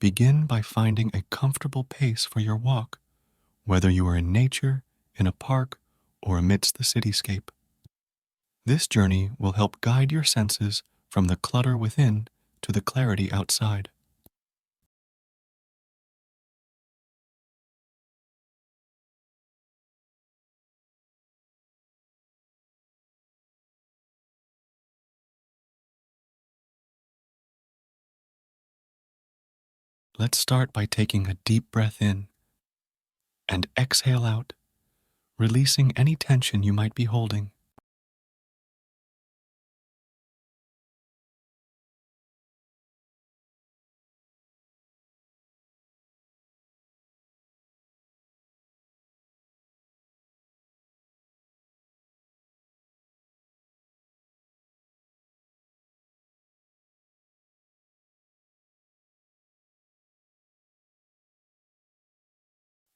Begin by finding a comfortable pace for your walk, whether you are in nature, in a park, or amidst the cityscape. This journey will help guide your senses from the clutter within to the clarity outside. Let's start by taking a deep breath in and exhale out, releasing any tension you might be holding.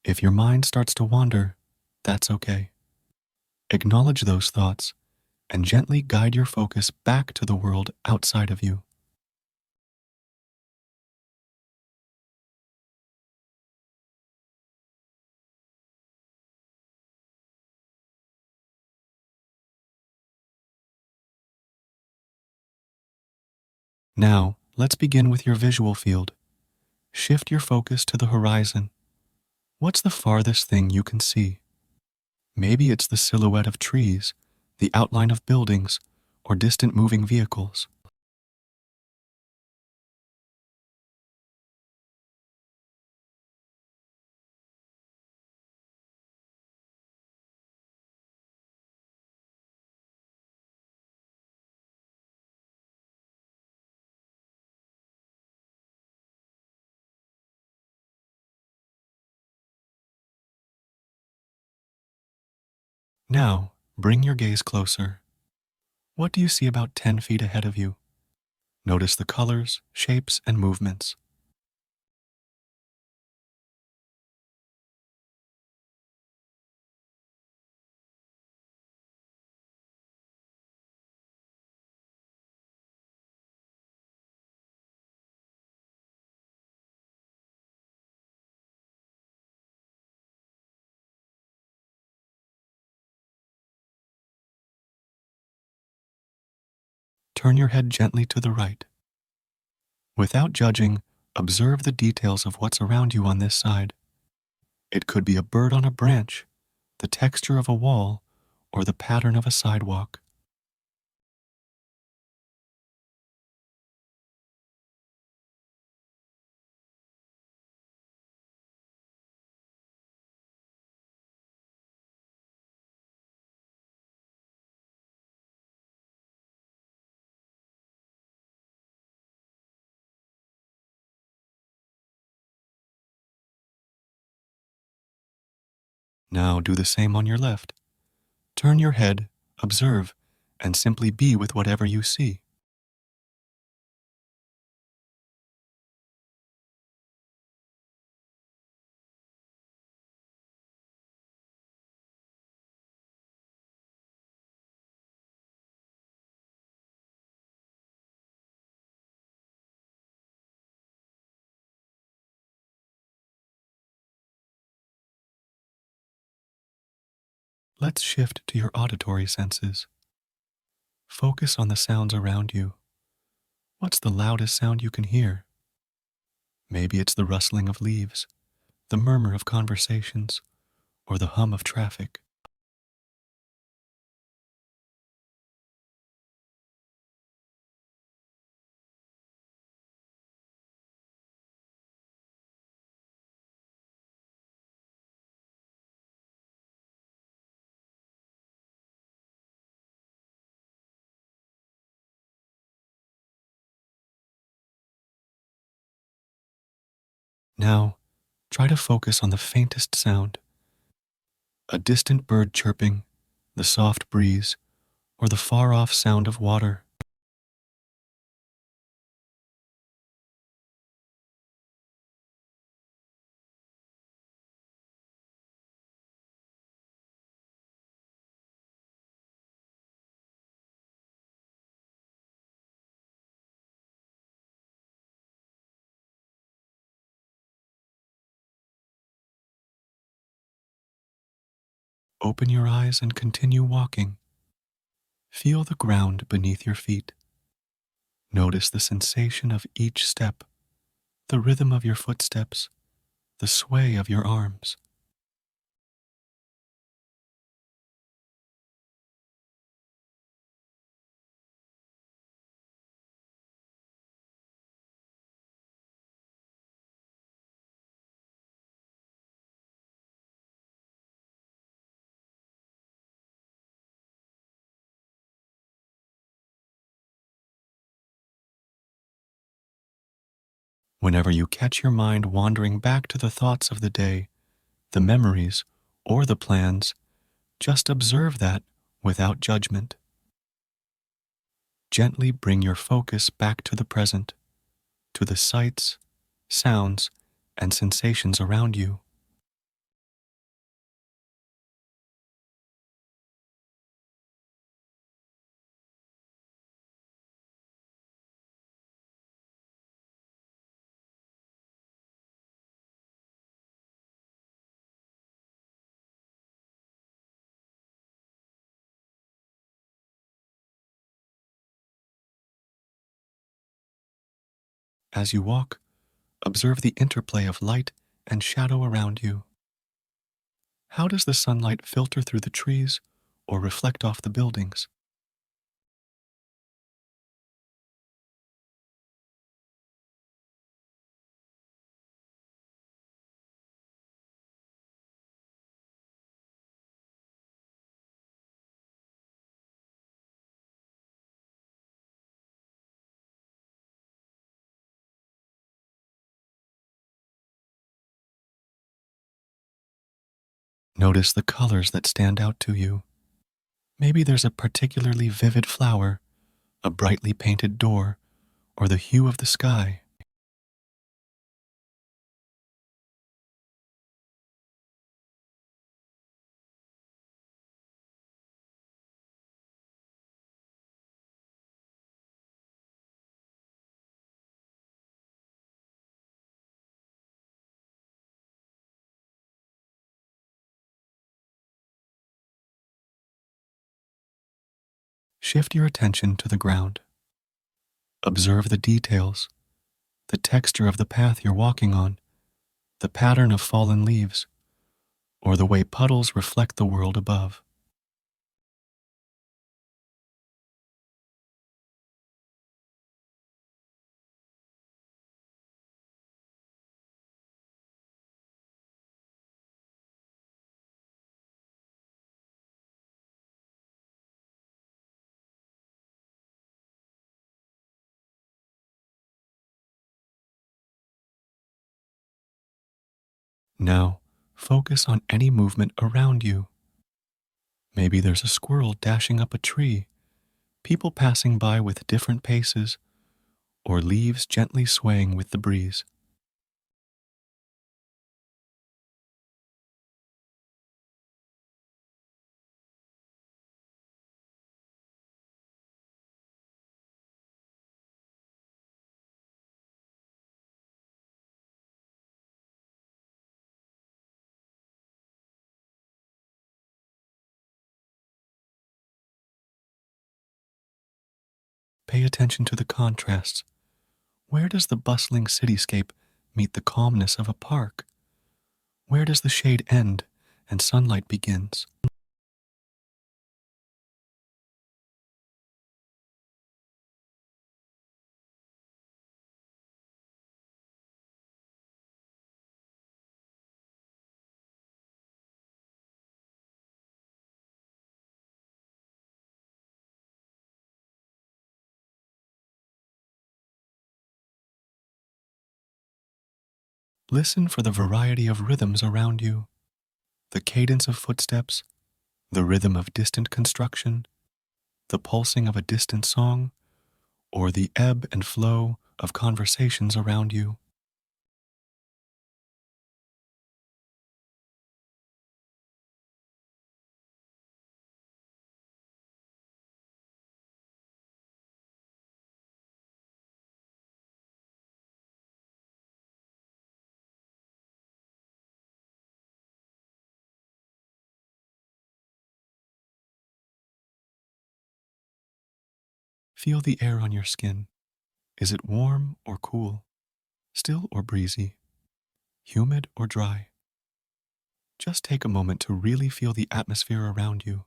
If your mind starts to wander, that's okay. Acknowledge those thoughts and gently guide your focus back to the world outside of you. Now, let's begin with your visual field. Shift your focus to the horizon. What's the farthest thing you can see? Maybe it's the silhouette of trees, the outline of buildings, or distant moving vehicles. Now, bring your gaze closer. What do you see about 10 feet ahead of you? Notice the colors, shapes, and movements. Turn your head gently to the right. Without judging, observe the details of what's around you on this side. It could be a bird on a branch, the texture of a wall, or the pattern of a sidewalk. Now do the same on your left. Turn your head, observe, and simply be with whatever you see. Let's shift to your auditory senses. Focus on the sounds around you. What's the loudest sound you can hear? Maybe it's the rustling of leaves, the murmur of conversations, or the hum of traffic. Now, try to focus on the faintest sound, a distant bird chirping, the soft breeze, or the far-off sound of water. Open your eyes and continue walking. Feel the ground beneath your feet. Notice the sensation of each step, the rhythm of your footsteps, the sway of your arms. Whenever you catch your mind wandering back to the thoughts of the day, the memories, or the plans, just observe that without judgment. Gently bring your focus back to the present, to the sights, sounds, and sensations around you. As you walk, observe the interplay of light and shadow around you. How does the sunlight filter through the trees or reflect off the buildings? Notice the colors that stand out to you. Maybe there's a particularly vivid flower, a brightly painted door, or the hue of the sky. Shift your attention to the ground. Observe the details, the texture of the path you're walking on, the pattern of fallen leaves, or the way puddles reflect the world above. Now, focus on any movement around you. Maybe there's a squirrel dashing up a tree, people passing by with different paces, or leaves gently swaying with the breeze. Pay attention to the contrasts. Where does the bustling cityscape meet the calmness of a park? Where does the shade end and sunlight begins? Listen for the variety of rhythms around you, the cadence of footsteps, the rhythm of distant construction, the pulsing of a distant song, or the ebb and flow of conversations around you. Feel the air on your skin. Is it warm or cool? Still or breezy? Humid or dry? Just take a moment to really feel the atmosphere around you.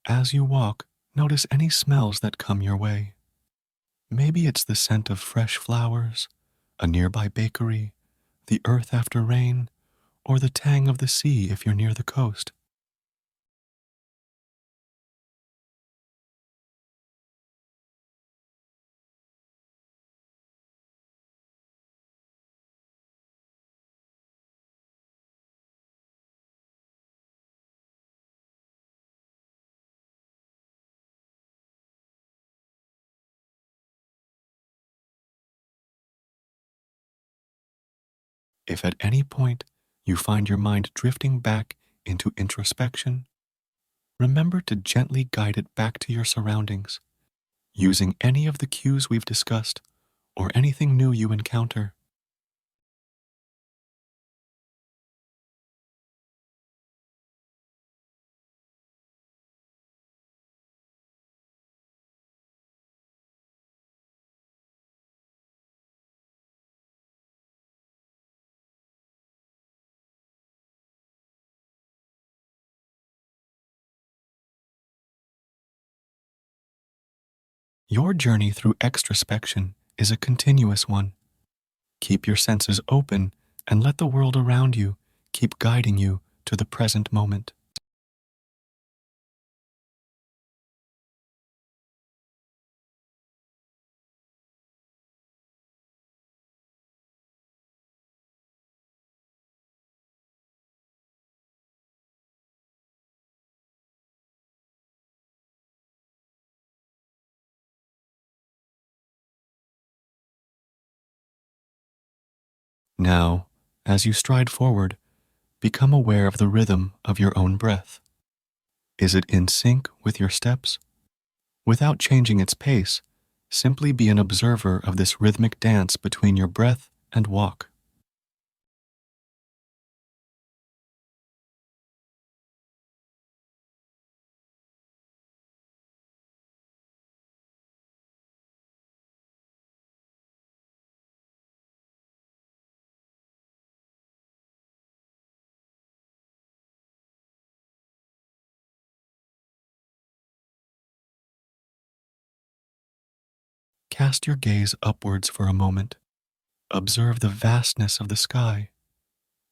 As you walk, notice any smells that come your way. Maybe it's the scent of fresh flowers, a nearby bakery, the earth after rain, or the tang of the sea if you're near the coast. If at any point you find your mind drifting back into introspection, remember to gently guide it back to your surroundings, using any of the cues we've discussed or anything new you encounter. Your journey through extraspection is a continuous one. Keep your senses open and let the world around you keep guiding you to the present moment. Now, as you stride forward, become aware of the rhythm of your own breath. Is it in sync with your steps? Without changing its pace, simply be an observer of this rhythmic dance between your breath and walk. Cast your gaze upwards for a moment. Observe the vastness of the sky.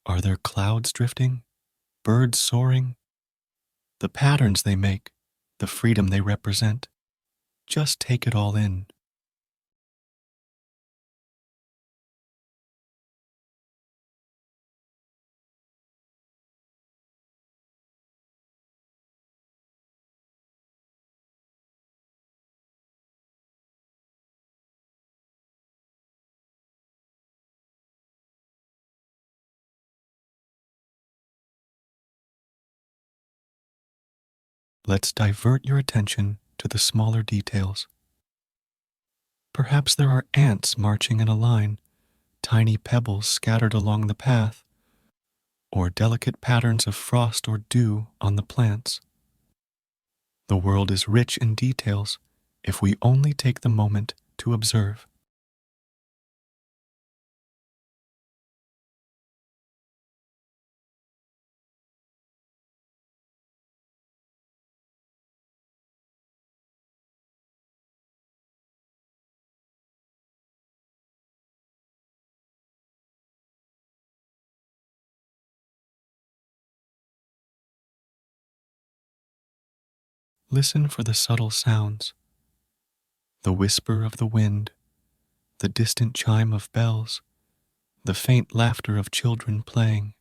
Are there clouds drifting? Birds soaring? The patterns they make, the freedom they represent. Just take it all in. Let's divert your attention to the smaller details. Perhaps there are ants marching in a line, tiny pebbles scattered along the path, or delicate patterns of frost or dew on the plants. The world is rich in details if we only take the moment to observe. Listen for the subtle sounds, the whisper of the wind, the distant chime of bells, the faint laughter of children playing.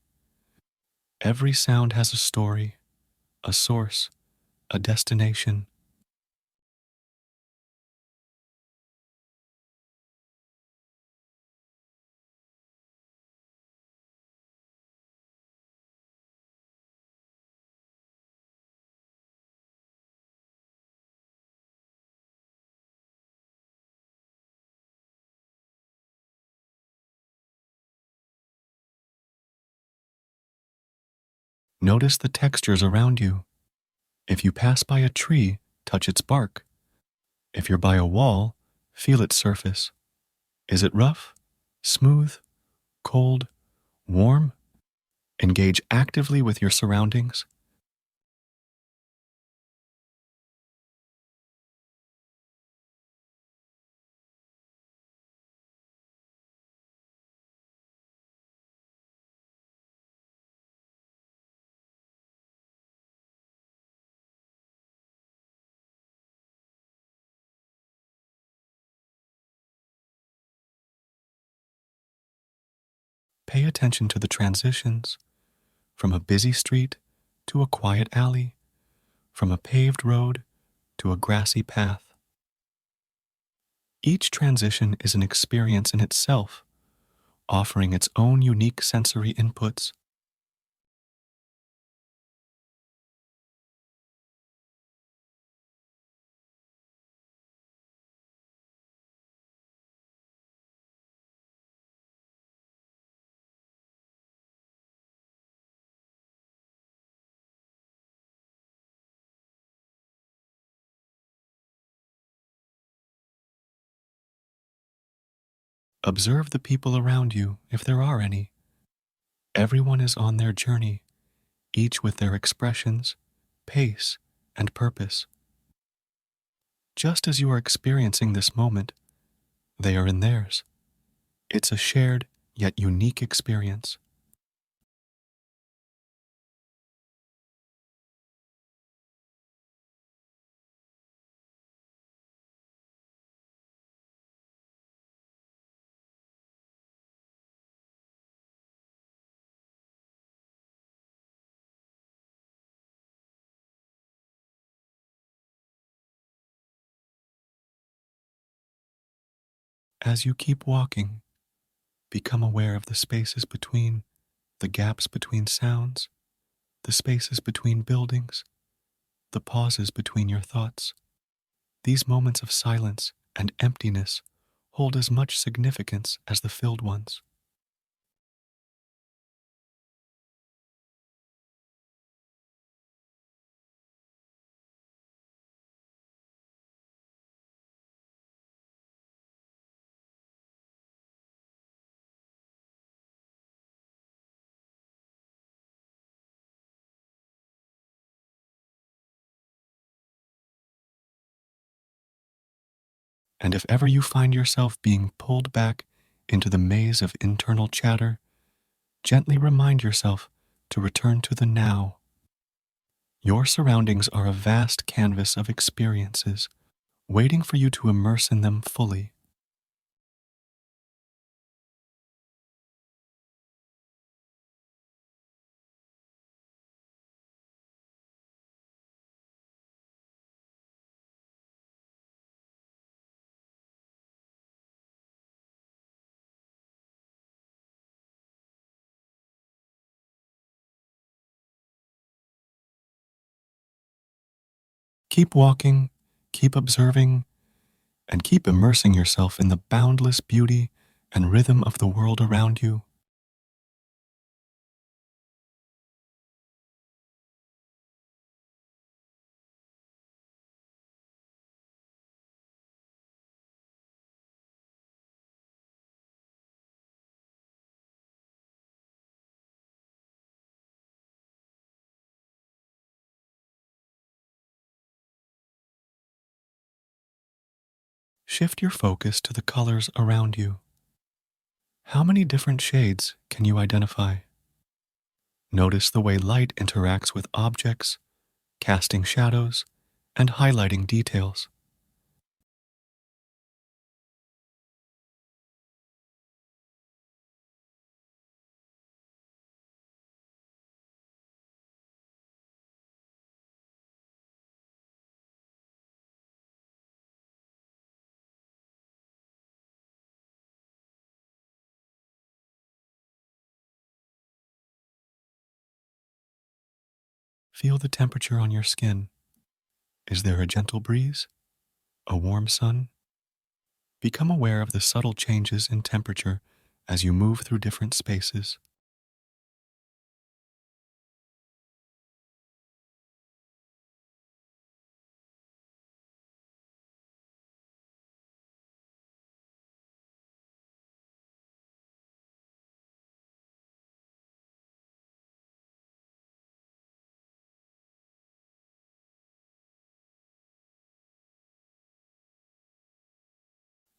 Every sound has a story, a source, a destination. Notice the textures around you. If you pass by a tree, touch its bark. If you're by a wall, feel its surface. Is it rough, smooth, cold, warm? Engage actively with your surroundings. Pay attention to the transitions from a busy street to a quiet alley, from a paved road to a grassy path. Each transition is an experience in itself, offering its own unique sensory inputs. Observe the people around you, if there are any. Everyone is on their journey, each with their expressions, pace, and purpose. Just as you are experiencing this moment, they are in theirs. It's a shared yet unique experience. As you keep walking, become aware of the spaces between, the gaps between sounds, the spaces between buildings, the pauses between your thoughts. These moments of silence and emptiness hold as much significance as the filled ones. And if ever you find yourself being pulled back into the maze of internal chatter, gently remind yourself to return to the now. Your surroundings are a vast canvas of experiences, waiting for you to immerse in them fully. Keep walking, keep observing, and keep immersing yourself in the boundless beauty and rhythm of the world around you. Shift your focus to the colors around you. How many different shades can you identify? Notice the way light interacts with objects, casting shadows, and highlighting details. Feel the temperature on your skin. Is there a gentle breeze? A warm sun? Become aware of the subtle changes in temperature as you move through different spaces.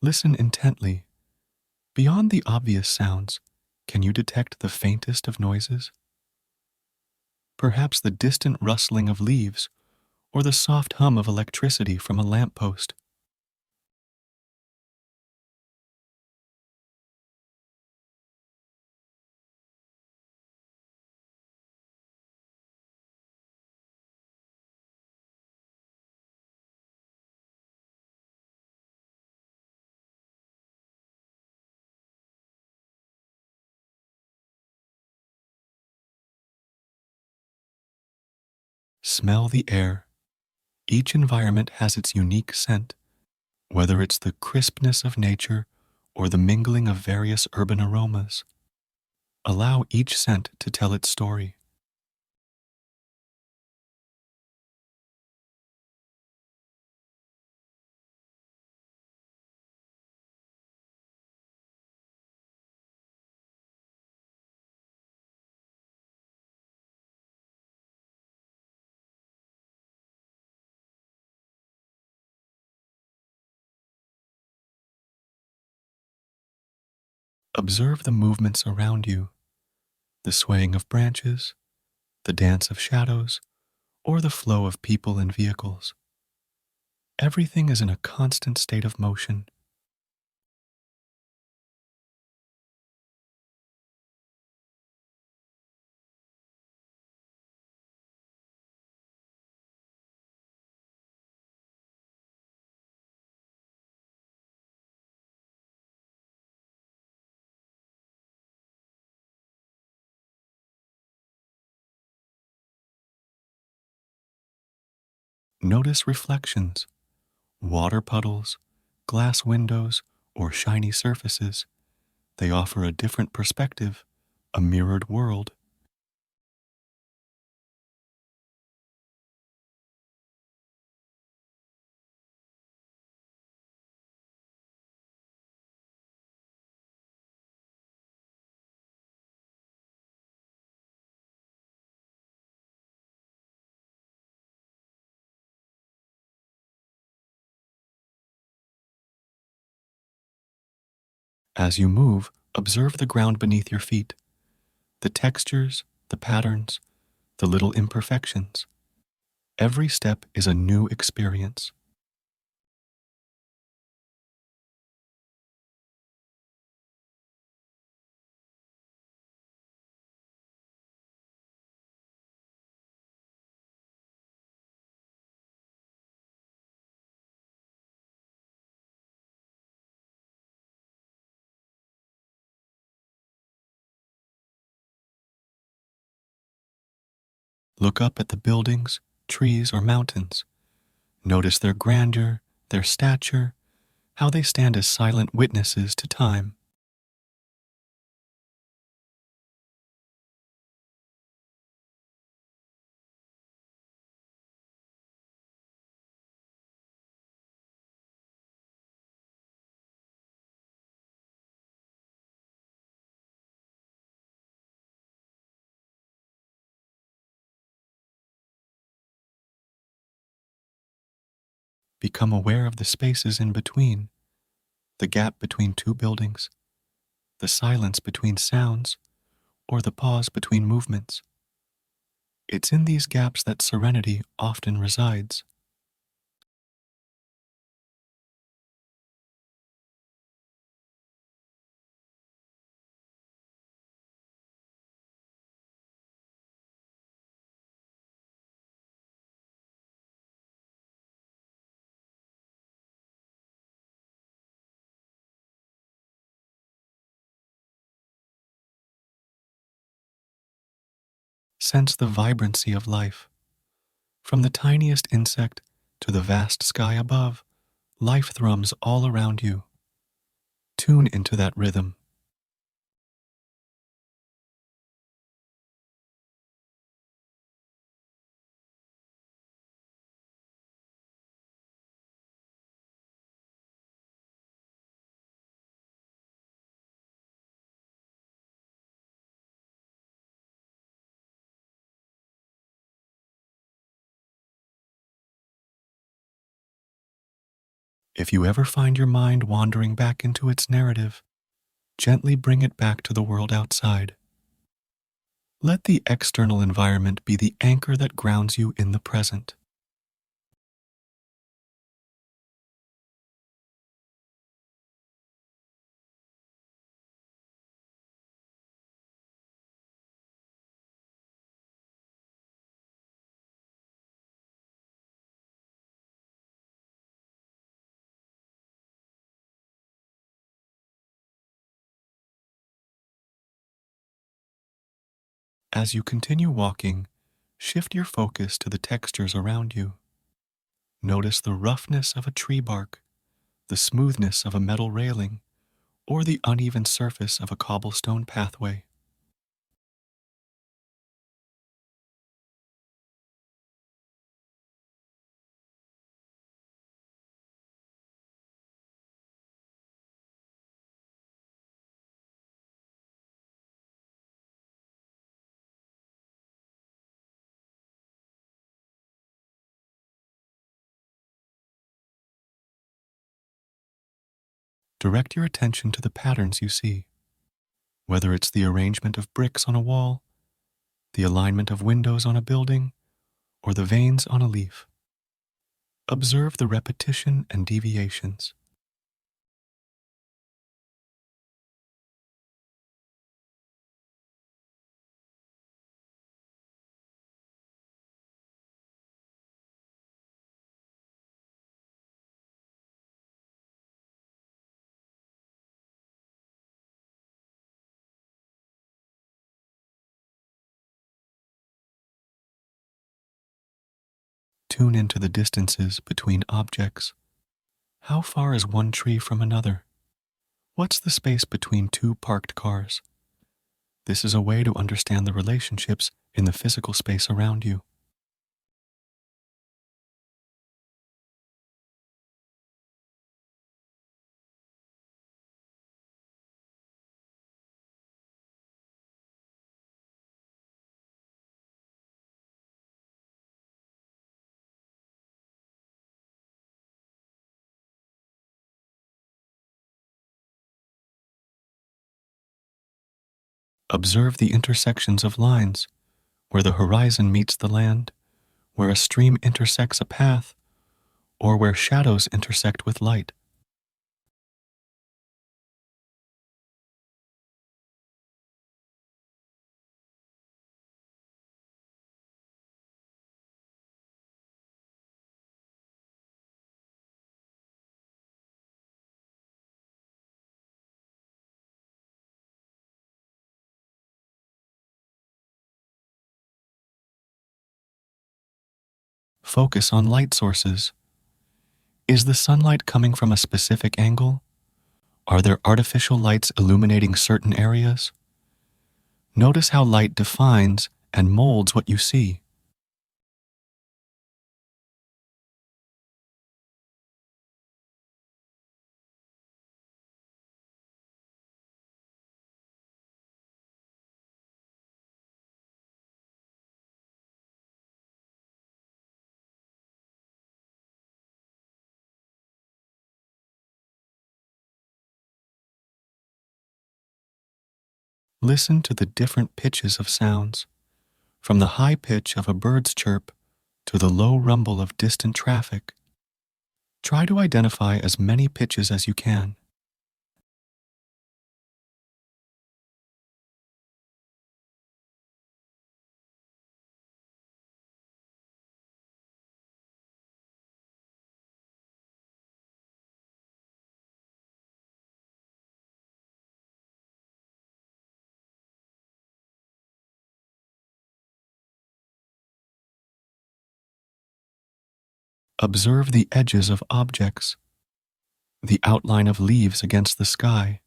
Listen intently. Beyond the obvious sounds, can you detect the faintest of noises? Perhaps the distant rustling of leaves or the soft hum of electricity from a lamppost. Smell the air. Each environment has its unique scent, whether it's the crispness of nature or the mingling of various urban aromas. Allow each scent to tell its story. Observe the movements around you, the swaying of branches, the dance of shadows, or the flow of people and vehicles. Everything is in a constant state of motion. Notice reflections, water puddles, glass windows, or shiny surfaces. They offer a different perspective, a mirrored world. As you move, observe the ground beneath your feet, the textures, the patterns, the little imperfections. Every step is a new experience. Look up at the buildings, trees, or mountains. Notice their grandeur, their stature, how they stand as silent witnesses to time. Become aware of the spaces in between, the gap between two buildings, the silence between sounds, or the pause between movements. It's in these gaps that serenity often resides. Sense the vibrancy of life. From the tiniest insect to the vast sky above, life thrums all around you. Tune into that rhythm. If you ever find your mind wandering back into its narrative, gently bring it back to the world outside. Let the external environment be the anchor that grounds you in the present. As you continue walking, shift your focus to the textures around you. Notice the roughness of a tree bark, the smoothness of a metal railing, or the uneven surface of a cobblestone pathway. Direct your attention to the patterns you see, whether it's the arrangement of bricks on a wall, the alignment of windows on a building, or the veins on a leaf. Observe the repetition and deviations. Tune into the distances between objects. How far is one tree from another? What's the space between two parked cars? This is a way to understand the relationships in the physical space around you. Observe the intersections of lines, where the horizon meets the land, where a stream intersects a path, or where shadows intersect with light. Focus on light sources. Is the sunlight coming from a specific angle? Are there artificial lights illuminating certain areas? Notice how light defines and molds what you see. Listen to the different pitches of sounds, from the high pitch of a bird's chirp to the low rumble of distant traffic. Try to identify as many pitches as you can. Observe the edges of objects, the outline of leaves against the sky,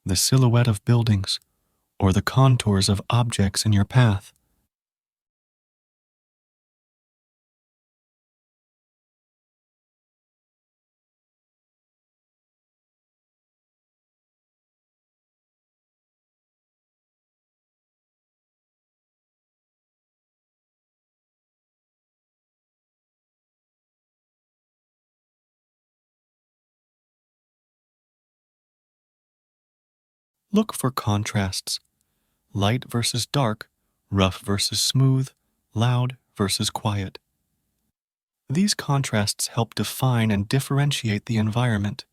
the silhouette of buildings, or the contours of objects in your path. Look for contrasts: light versus dark, rough versus smooth, loud versus quiet. These contrasts help define and differentiate the environment.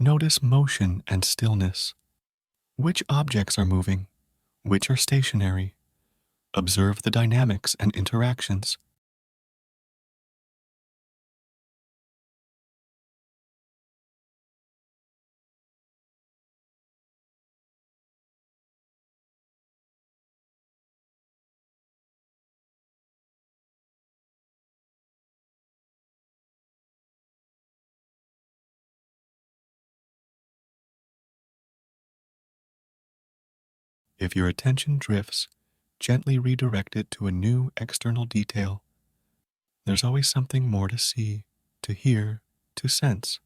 Notice motion and stillness. Which objects are moving? Which are stationary? Observe the dynamics and interactions. If your attention drifts, gently redirect it to a new external detail. There's always something more to see, to hear, to sense.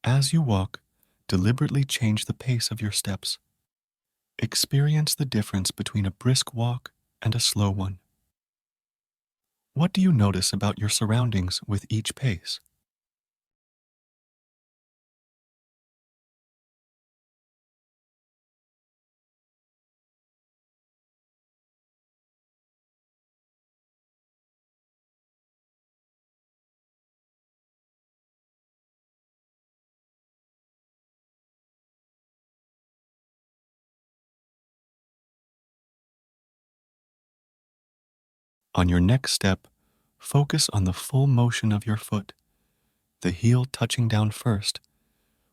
As you walk, deliberately change the pace of your steps. Experience the difference between a brisk walk and a slow one. What do you notice about your surroundings with each pace? On your next step, focus on the full motion of your foot, the heel touching down first,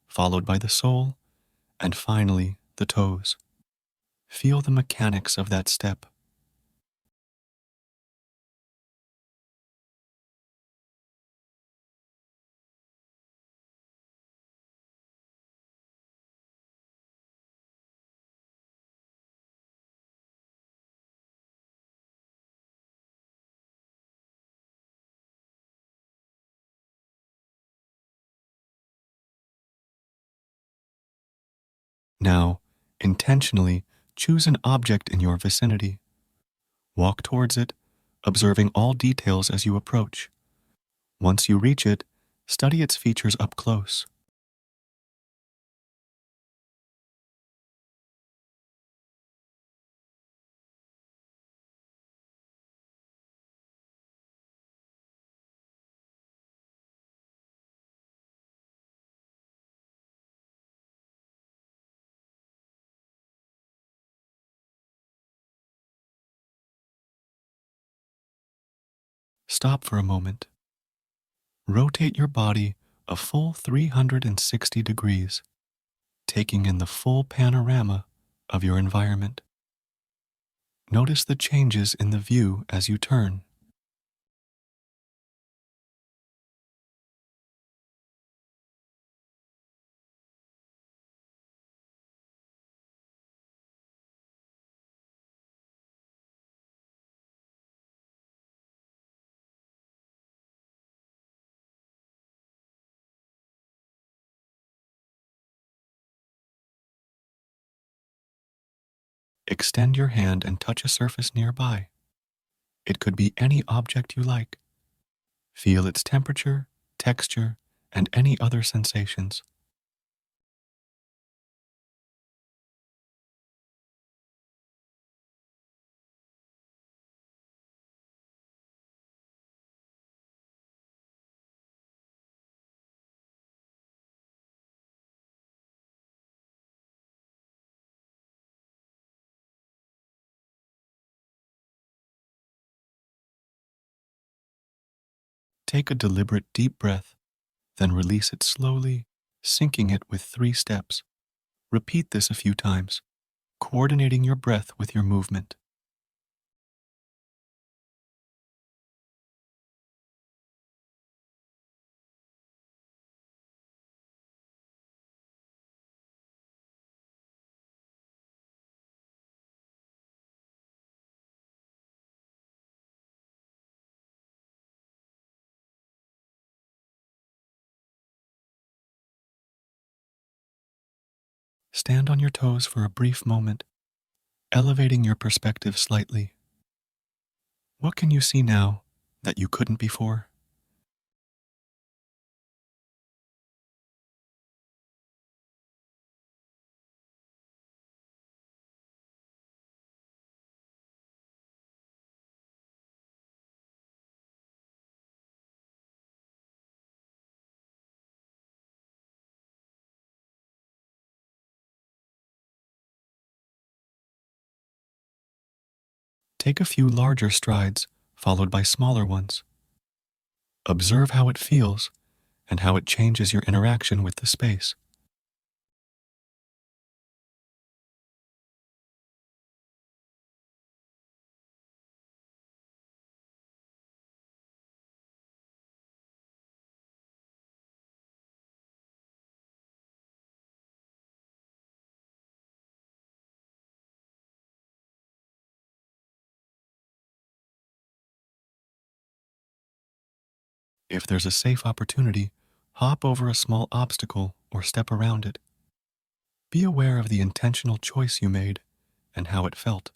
followed by the sole, and finally the toes. Feel the mechanics of that step. Now, intentionally choose an object in your vicinity. Walk towards it, observing all details as you approach. Once you reach it, study its features up close. Stop for a moment. Rotate your body a full 360 degrees, taking in the full panorama of your environment. Notice the changes in the view as you turn. Extend your hand and touch a surface nearby. It could be any object you like. Feel its temperature, texture, and any other sensations. Take a deliberate deep breath Then release it slowly, syncing it with 3 steps. Repeat this a few times, coordinating your breath with your movement. Stand on your toes for a brief moment, elevating your perspective slightly. What can you see now that you couldn't before? Take a few larger strides, followed by smaller ones. Observe how it feels and how it changes your interaction with the space. If there's a safe opportunity, hop over a small obstacle or step around it. Be aware of the intentional choice you made and how it felt.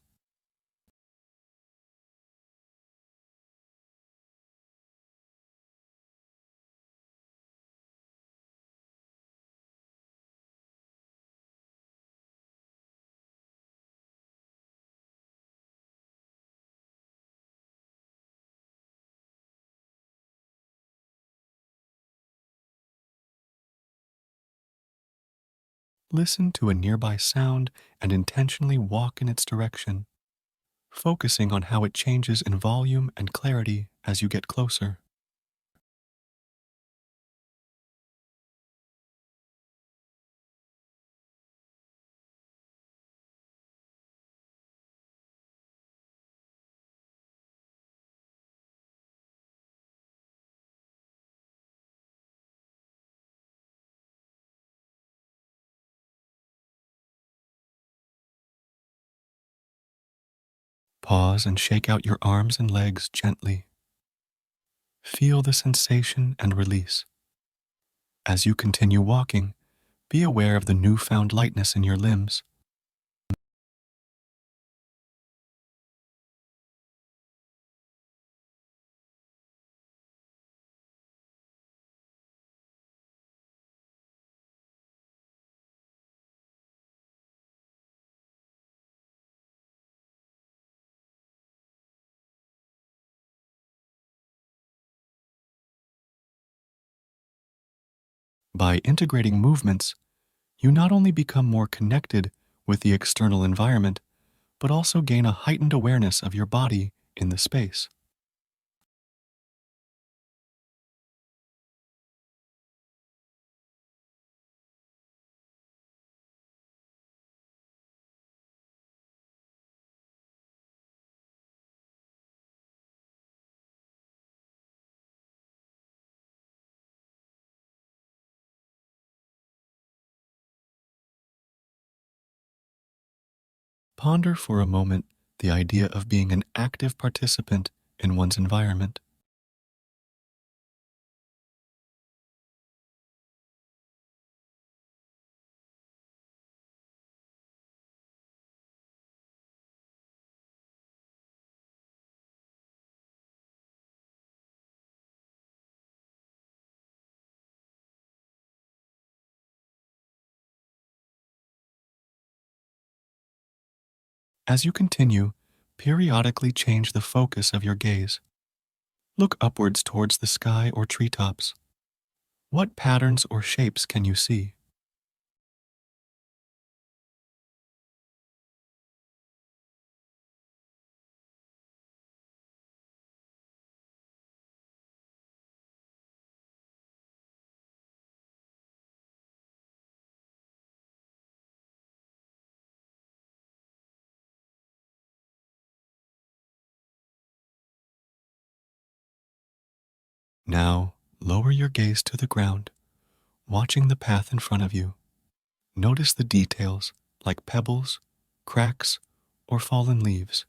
Listen to a nearby sound and intentionally walk in its direction, focusing on how it changes in volume and clarity as you get closer. Pause and shake out your arms and legs gently. Feel the sensation and release. As you continue walking, be aware of the newfound lightness in your limbs. By integrating movements, you not only become more connected with the external environment, but also gain a heightened awareness of your body in the space. Ponder for a moment the idea of being an active participant in one's environment. As you continue, periodically change the focus of your gaze. Look upwards towards the sky or treetops. What patterns or shapes can you see? Now, lower your gaze to the ground, watching the path in front of you. Notice the details like pebbles, cracks, or fallen leaves.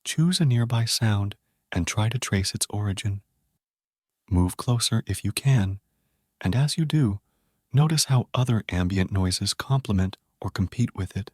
Choose a nearby sound and try to trace its origin. Move closer if you can, and as you do, notice how other ambient noises complement or compete with it.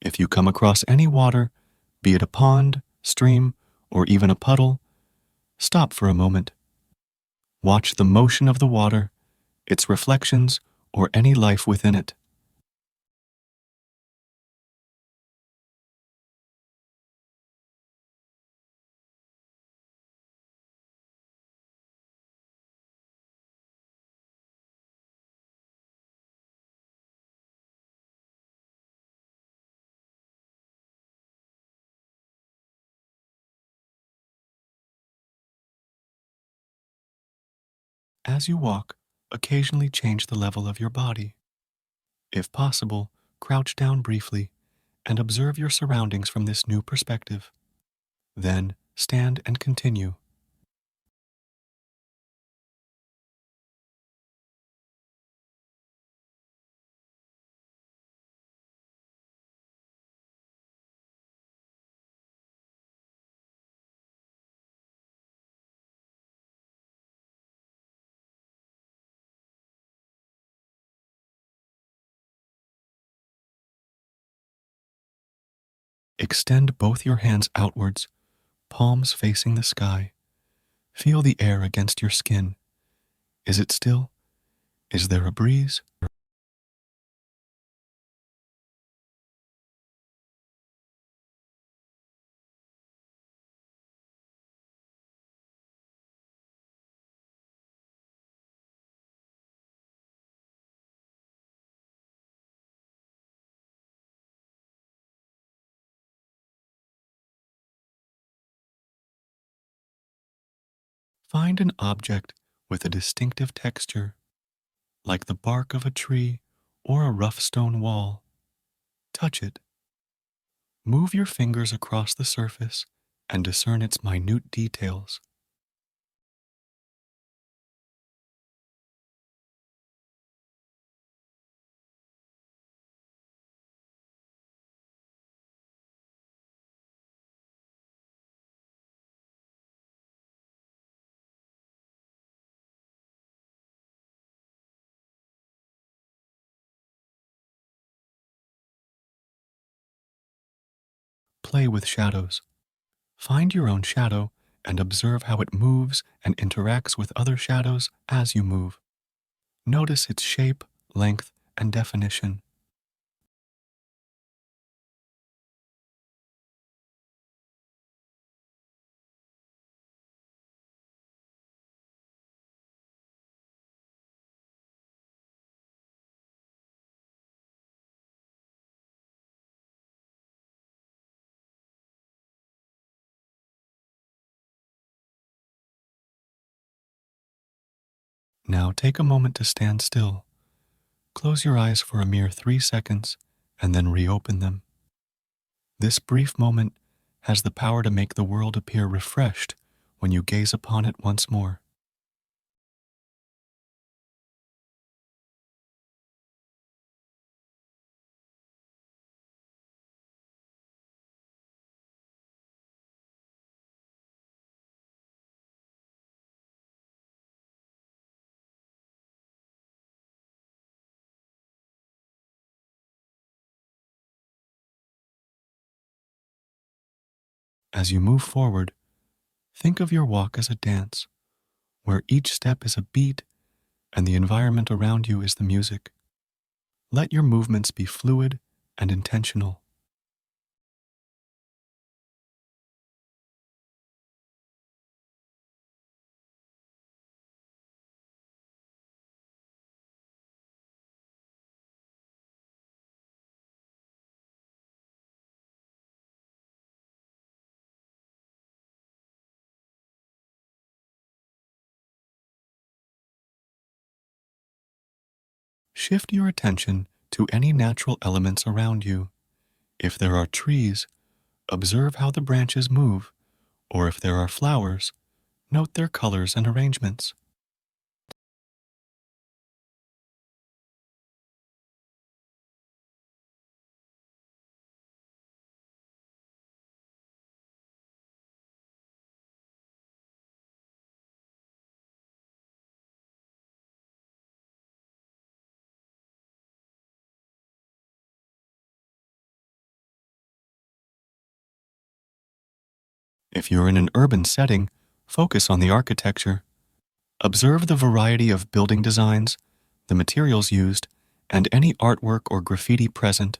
If you come across any water, be it a pond, stream, or even a puddle, stop for a moment. Watch the motion of the water, its reflections, or any life within it. As you walk, occasionally change the level of your body. If possible, crouch down briefly and observe your surroundings from this new perspective. Then stand and continue. Extend both your hands outwards, palms facing the sky. Feel the air against your skin. Is it still? Is there a breeze? Find an object with a distinctive texture, like the bark of a tree or a rough stone wall. Touch it. Move your fingers across the surface and discern its minute details. Play with shadows. Find your own shadow and observe how it moves and interacts with other shadows as you move. Notice its shape, length, and definition. Now take a moment to stand still. Close your eyes for a mere 3 seconds and then reopen them. This brief moment has the power to make the world appear refreshed when you gaze upon it once more. As you move forward, think of your walk as a dance, where each step is a beat and the environment around you is the music. Let your movements be fluid and intentional. Shift your attention to any natural elements around you. If there are trees, observe how the branches move, or if there are flowers, note their colors and arrangements. If you're in an urban setting, focus on the architecture. Observe the variety of building designs, the materials used, and any artwork or graffiti present.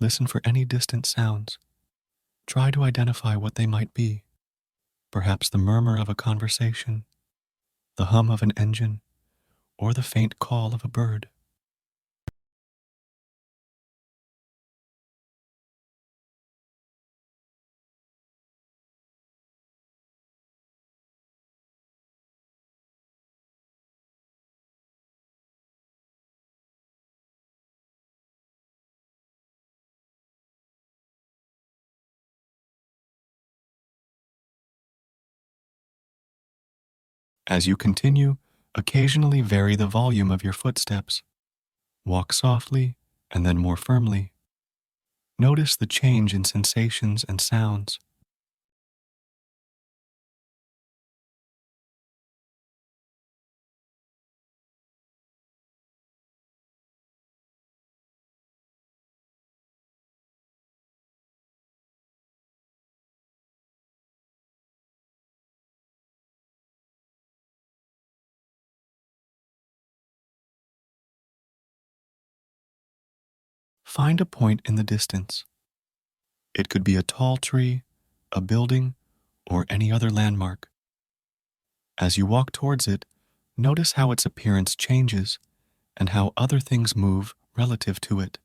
Listen for any distant sounds. Try to identify what they might be. Perhaps the murmur of a conversation, the hum of an engine, or the faint call of a bird. As you continue, occasionally vary the volume of your footsteps. Walk softly and then more firmly. Notice the change in sensations and sounds. Find a point in the distance. It could be a tall tree, a building, or any other landmark. As you walk towards it, notice how its appearance changes and how other things move relative to it.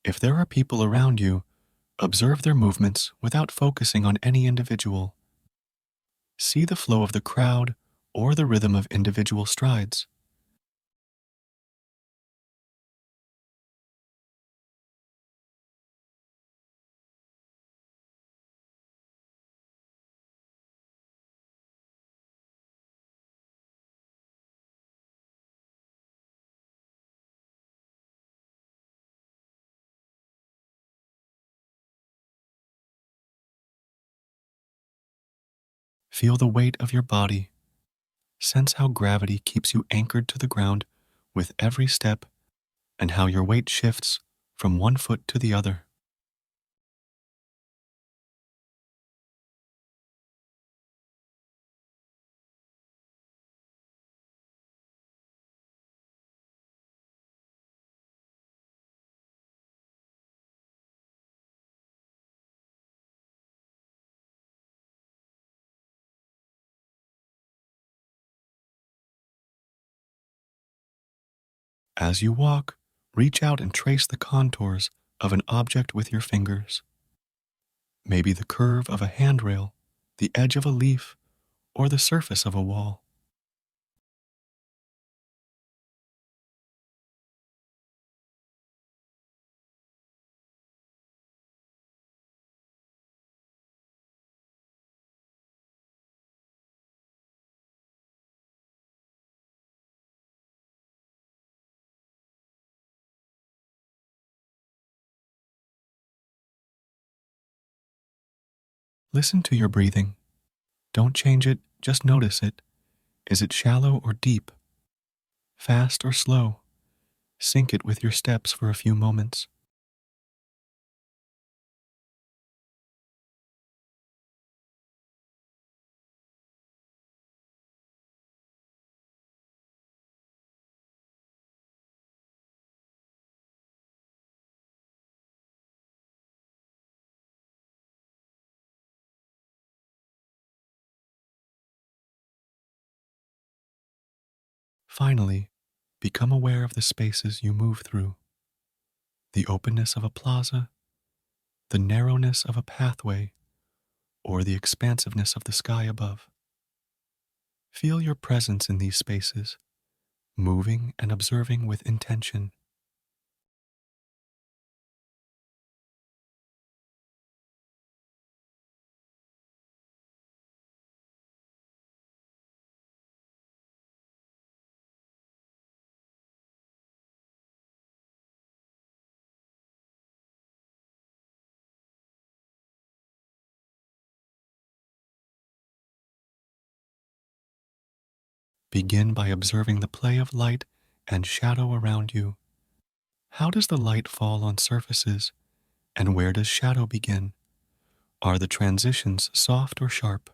If there are people around you, observe their movements without focusing on any individual. See the flow of the crowd or the rhythm of individual strides. Feel the weight of your body. Sense how gravity keeps you anchored to the ground with every step and how your weight shifts from one foot to the other. As you walk, Reach out and trace the contours of an object with your fingers. Maybe the curve of a handrail, the edge of a leaf, or the surface of a wall. Listen to your breathing. Don't change it, just notice it. Is it shallow or deep? Fast or slow? Sync it with your steps for a few moments. Finally, become aware of the spaces you move through, the openness of a plaza, the narrowness of a pathway, or the expansiveness of the sky above. Feel your presence in these spaces, moving and observing with intention. Begin by observing the play of light and shadow around you. How does the light fall on surfaces, and where does shadow begin? Are the transitions soft or sharp?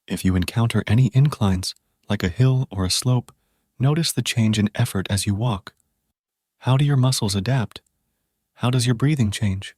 If you encounter any inclines, like a hill or a slope, notice the change in effort as you walk. How do your muscles adapt? How does your breathing change?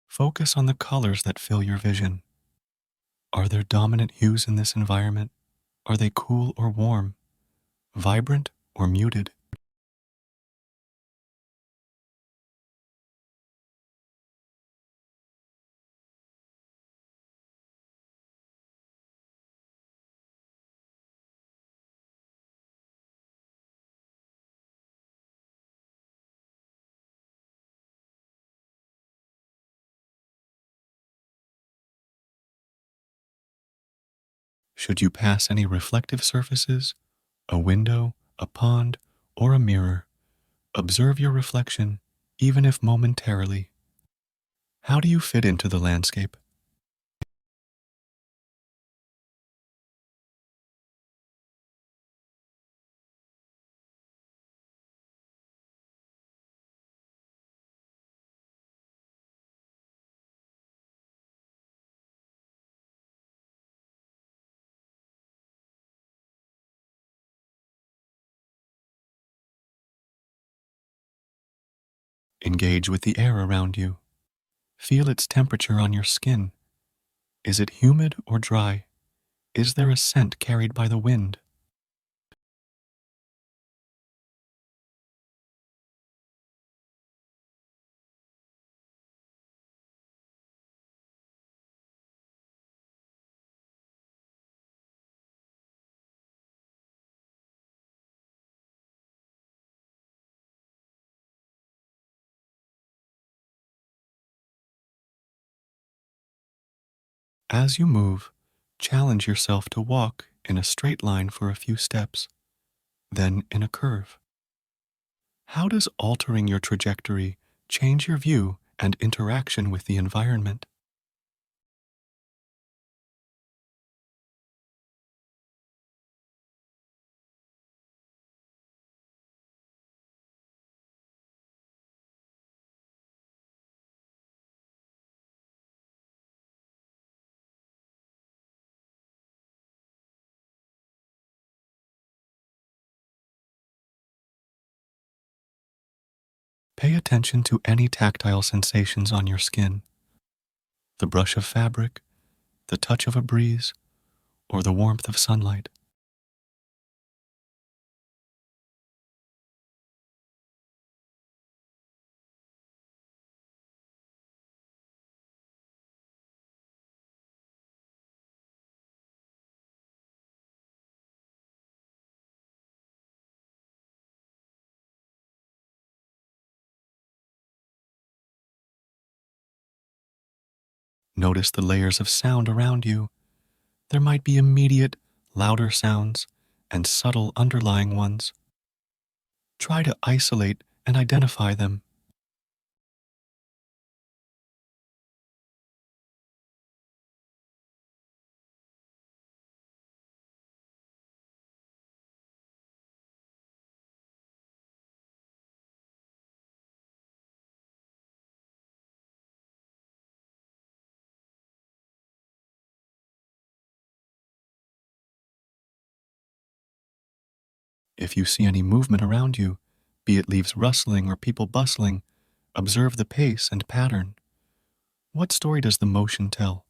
Focus on the colors that fill your vision. Are there dominant hues in this environment? Are they cool or warm, vibrant or muted? Should you pass any reflective surfaces, a window, a pond, or a mirror, observe your reflection, even if momentarily. How do you fit into the landscape? Engage with the air around you. Feel its temperature on your skin. Is it humid or dry? Is there a scent carried by the wind? As you move, challenge yourself to walk in a straight line for a few steps, then in a curve. How does altering your trajectory change your view and interaction with the environment? Pay attention to any tactile sensations on your skin: the brush of fabric, the touch of a breeze, or the warmth of sunlight. Notice the layers of sound around you. There might be immediate, louder sounds and subtle underlying ones. Try to isolate and identify them. If you see any movement around you, be it leaves rustling or people bustling, observe the pace and pattern. What story does the motion tell?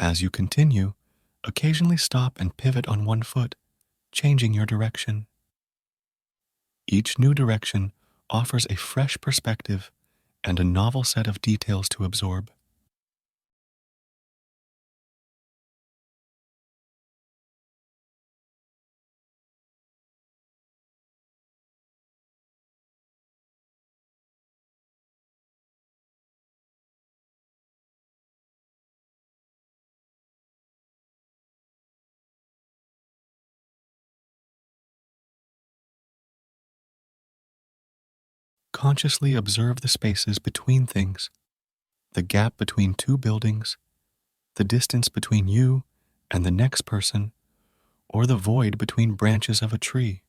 As you continue, occasionally stop and pivot on one foot, changing your direction. Each new direction offers a fresh perspective and a novel set of details to absorb. Consciously observe the spaces between things: the gap between two buildings, the distance between you and the next person, or the void between branches of a tree.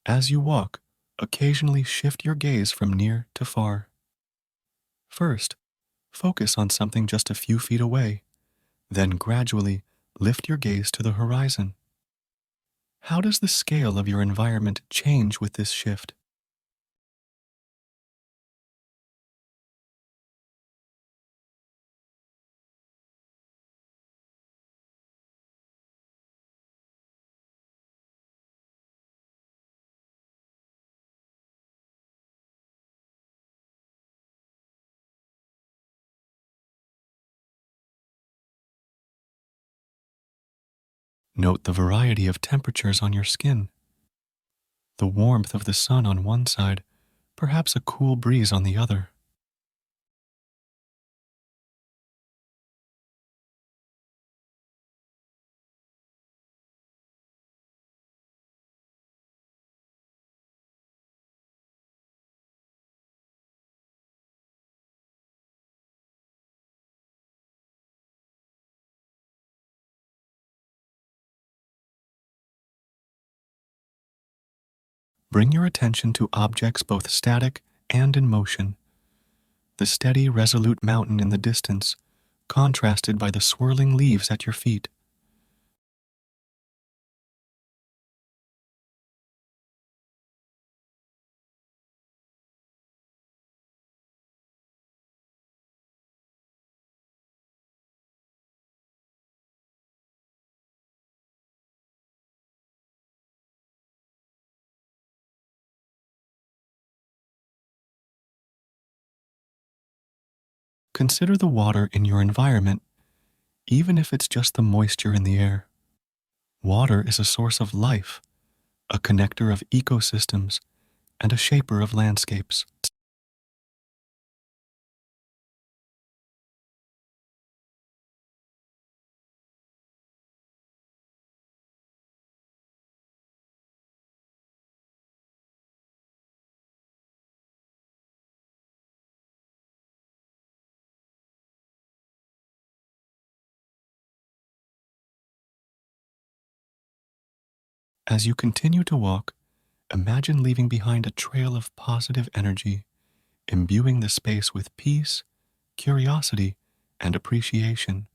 As you walk, occasionally shift your gaze from near to far. First, focus on something just a few feet away, then gradually lift your gaze to the horizon. How does the scale of your environment change with this shift? Note the variety of temperatures on your skin: the warmth of the sun on one side, perhaps a cool breeze on the other. Bring your attention to objects both static and in motion. the steady, resolute mountain in the distance, contrasted by the swirling leaves at your feet. Consider the water in your environment, even if it's just the moisture in the air. Water is a source of life, a connector of ecosystems, and a shaper of landscapes. As you continue to walk, imagine leaving behind a trail of positive energy, imbuing the space with peace, curiosity, and appreciation.